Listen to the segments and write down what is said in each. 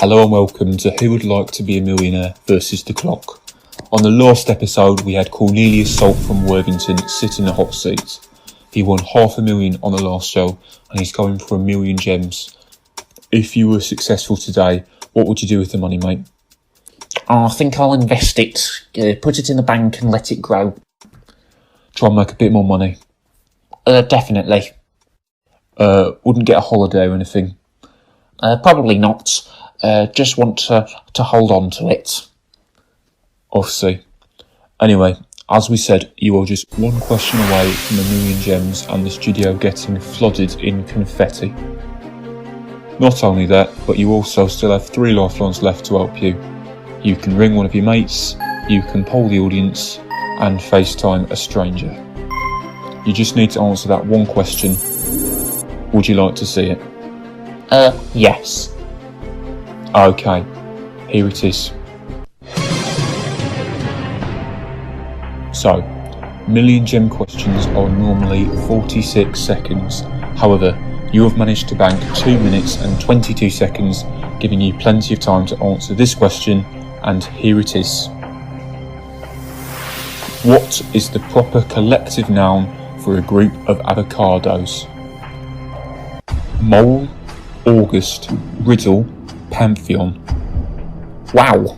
Hello and welcome to Who Would Like to Be a Millionaire versus the Clock. On the last episode we had Cornelius Salt from Worthington sit in the hot seat. He won $500,000 on the last show and he's going for 1,000,000 gems. If you were successful today, what would you do with the money, mate? I think I'll invest it, put it in the bank and let it grow. Try and make a bit more money? Definitely. Wouldn't get a holiday or anything? Probably not. Just want to hold on to it. Obviously. Anyway, as we said, you are just one question away from 1,000,000 gems and the studio getting flooded in confetti. Not only that, but you also still have 3 lifelines left to help you. You can ring one of your mates, you can poll the audience, and FaceTime a stranger. You just need to answer that one question. Would you like to see it? Yes. Okay, here it is. So, 1,000,000 gem questions are normally 46 seconds. However, you have managed to bank 2 minutes and 22 seconds, giving you plenty of time to answer this question, and here it is. What is the proper collective noun for a group of avocados? Mole, August, Riddle, Pantheon. Wow.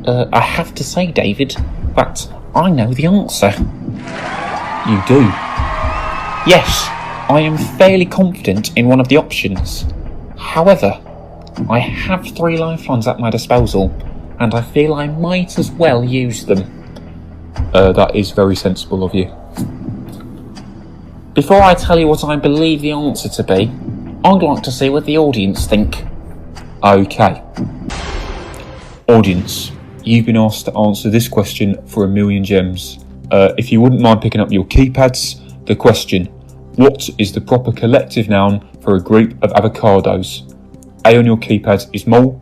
I have to say, David, that I know the answer. You do? Yes, I am fairly confident in one of the options. However, I have 3 lifelines at my disposal, and I feel I might as well use them. That is very sensible of you. Before I tell you what I believe the answer to be, I'd like to see what the audience think. Okay. Audience, you've been asked to answer this question for 1,000,000 gems. If you wouldn't mind picking up your keypads, the question: what is the proper collective noun for a group of avocados? A on your keypad is mole.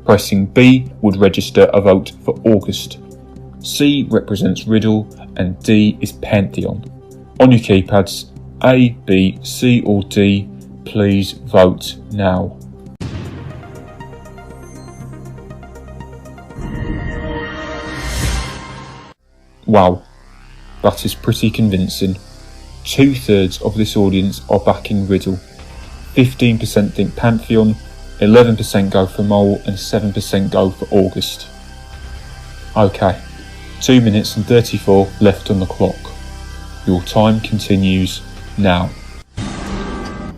Pressing B would register a vote for August. C represents riddle and D is pantheon. On your keypads, A, B, C or D, please vote now. Wow, that is pretty convincing. 2/3 of this audience are backing riddle. 15% think pantheon, 11% go for mole and 7% go for August. Okay, 2 minutes and 34 left on the clock. Your time continues now.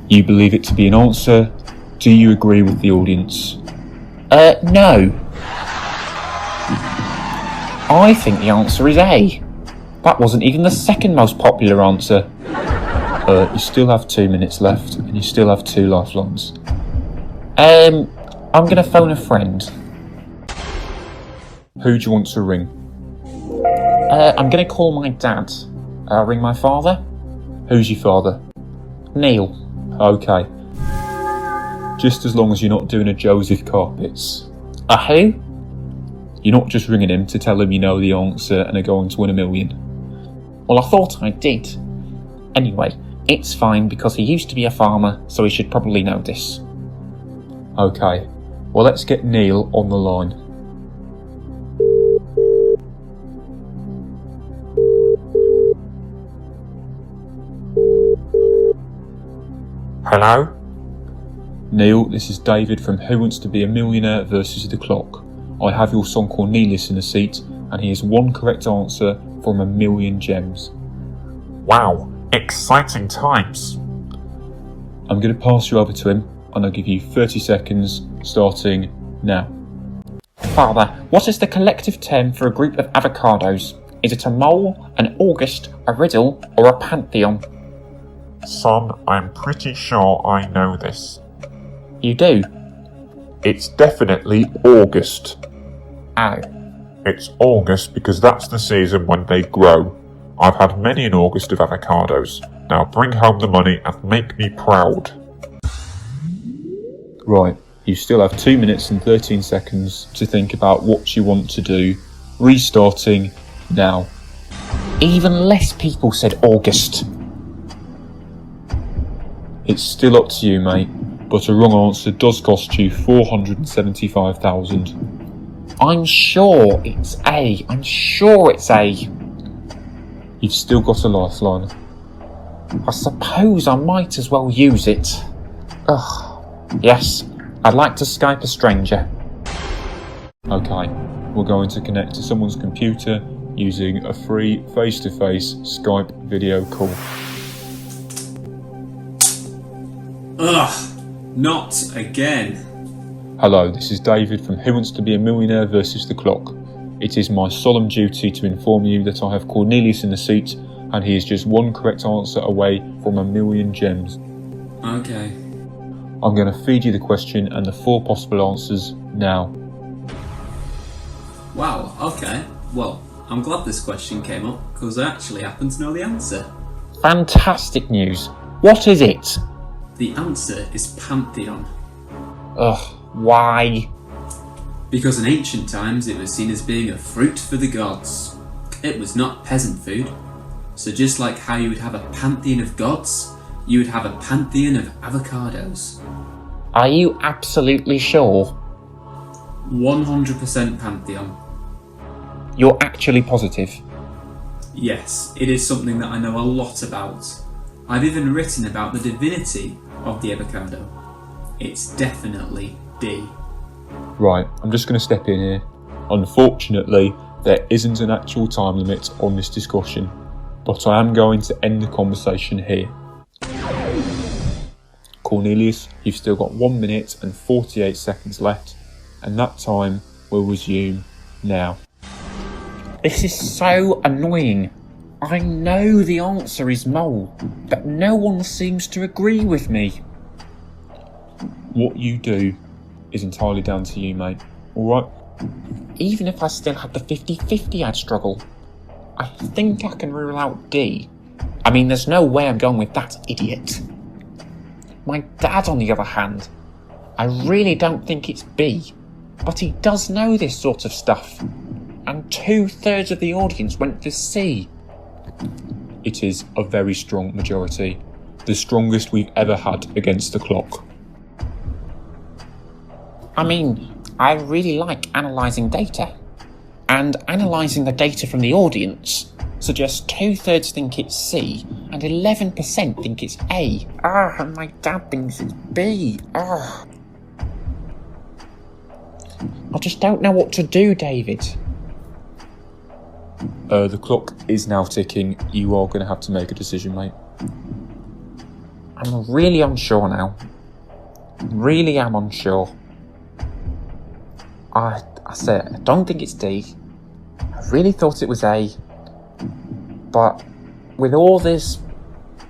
You believe it to be an answer. Do you agree with the audience? No. I think the answer is A. That wasn't even the second most popular answer. You still have 2 minutes left and you still have 2 lifelines. I'm gonna phone a friend. Who do you want to ring? I'm gonna call my dad. Ring my father? Who's your father? Neil. Okay. Just as long as you're not doing a Joseph Carpets. A who? You're not just ringing him to tell him you know the answer and are going to win 1,000,000. Well, I thought I did. Anyway, it's fine because he used to be a farmer, so he should probably know this. Okay, well let's get Neil on the line. Hello? Neil, this is David from Who Wants to Be a Millionaire versus the Clock. I have your son Cornelius in the seat and he has one correct answer from 1,000,000 gems. Wow, exciting times. I'm going to pass you over to him and I'll give you 30 seconds starting now. Father, what is the collective term for a group of avocados? Is it a mole, an August, a riddle, or a pantheon? Son, I'm pretty sure I know this. You do? It's definitely August. Oh. It's August because that's the season when they grow. I've had many an August of avocados. Now bring home the money and make me proud. Right, you still have 2 minutes and 13 seconds to think about what you want to do. Restarting now. Even less people said August. It's still up to you, mate. but a wrong answer does cost you 475,000. I'm sure it's A. I'm sure it's A. You've still got a lifeline. I suppose I might as well use it. Ugh. Yes, I'd like to Skype a stranger. Okay, we're going to connect to someone's computer using a free face-to-face Skype video call. Ugh, not again. Hello, this is David from Who Wants to Be a Millionaire versus the Clock. It is my solemn duty to inform you that I have Cornelius in the seat and he is just one correct answer away from $1 million gems. Okay. I'm going to feed you the question and the 4 possible answers now. Wow, okay. Well, I'm glad this question came up because I actually happen to know the answer. Fantastic news. What is it? The answer is Pantheon. Ugh, why? Because in ancient times it was seen as being a fruit for the gods. It was not peasant food. So just like how you would have a pantheon of gods, you would have a pantheon of avocados. Are you absolutely sure? 100% Pantheon. You're actually positive? Yes, it is something that I know a lot about. I've even written about the divinity of the avocado. It's definitely D. Right, I'm just going to step in here. Unfortunately, there isn't an actual time limit on this discussion, but I am going to end the conversation here. Cornelius, you've still got 1 minute and 48 seconds left, and that time will resume now. This is so annoying. I know the answer is mole, but no one seems to agree with me. What you do is entirely down to you, mate. Alright? Even if I still had the 50-50, I'd struggle. I think I can rule out D. I mean, there's no way I'm going with that idiot. My dad, on the other hand, I really don't think it's B, but he does know this sort of stuff. And 2/3 of the audience went for C. It is a very strong majority. The strongest we've ever had against the clock. I mean, I really like analysing data. And analysing the data from the audience suggests 2/3 think it's C and 11% think it's A. And my dad thinks it's B. I just don't know what to do, David. The clock is now ticking. You are going to have to make a decision, mate. I'm really unsure now. Really am unsure. I said, I don't think it's D. I really thought it was A. But with all this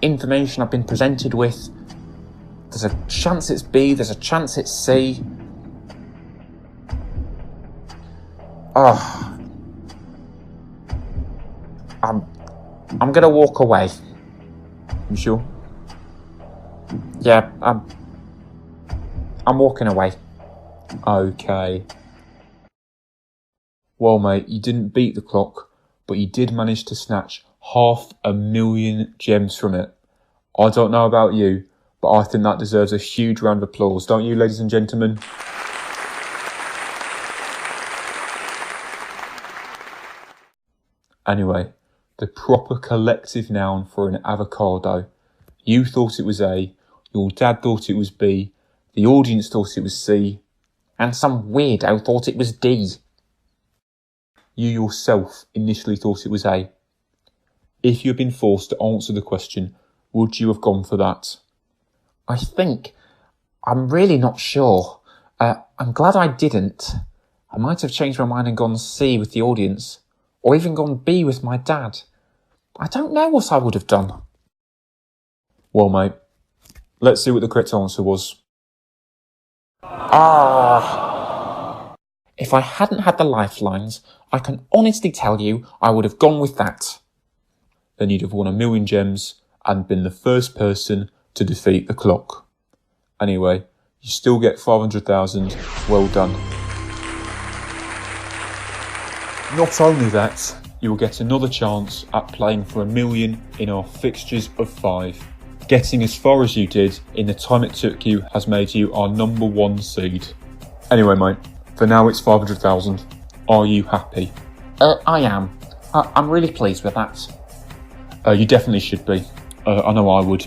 information I've been presented with, there's a chance it's B, there's a chance it's C. I'm gonna walk away. You sure? Yeah, I'm walking away. Okay. Well, mate, you didn't beat the clock, but you did manage to snatch 500,000 gems from it. I don't know about you, but I think that deserves a huge round of applause, don't you, ladies and gentlemen? Anyway, the proper collective noun for an avocado. You thought it was A, your dad thought it was B, the audience thought it was C, And some weirdo thought it was D. You yourself initially thought it was A. If you had been forced to answer the question, would you have gone for that? I'm really not sure. I'm glad I didn't. I might have changed my mind and gone C with the audience, or even gone B with my dad. I don't know what I would have done. Well, mate, let's see what the correct answer was. If I hadn't had the lifelines, I can honestly tell you I would have gone with that. Then you'd have won 1,000,000 gems and been the first person to defeat the clock. Anyway, you still get 500,000. Well done. Not only that, you will get another chance at playing for 1,000,000 in our fixtures of 5. Getting as far as you did in the time it took you has made you our number 1 seed. Anyway, mate, for now it's 500,000. Are you happy? I am. I'm really pleased with that. You definitely should be. I know I would.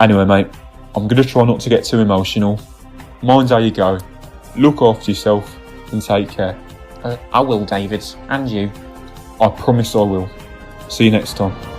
Anyway, mate, I'm going to try not to get too emotional. Mind how you go. Look after yourself and take care. I will, David. And you. I promise I will. See you next time.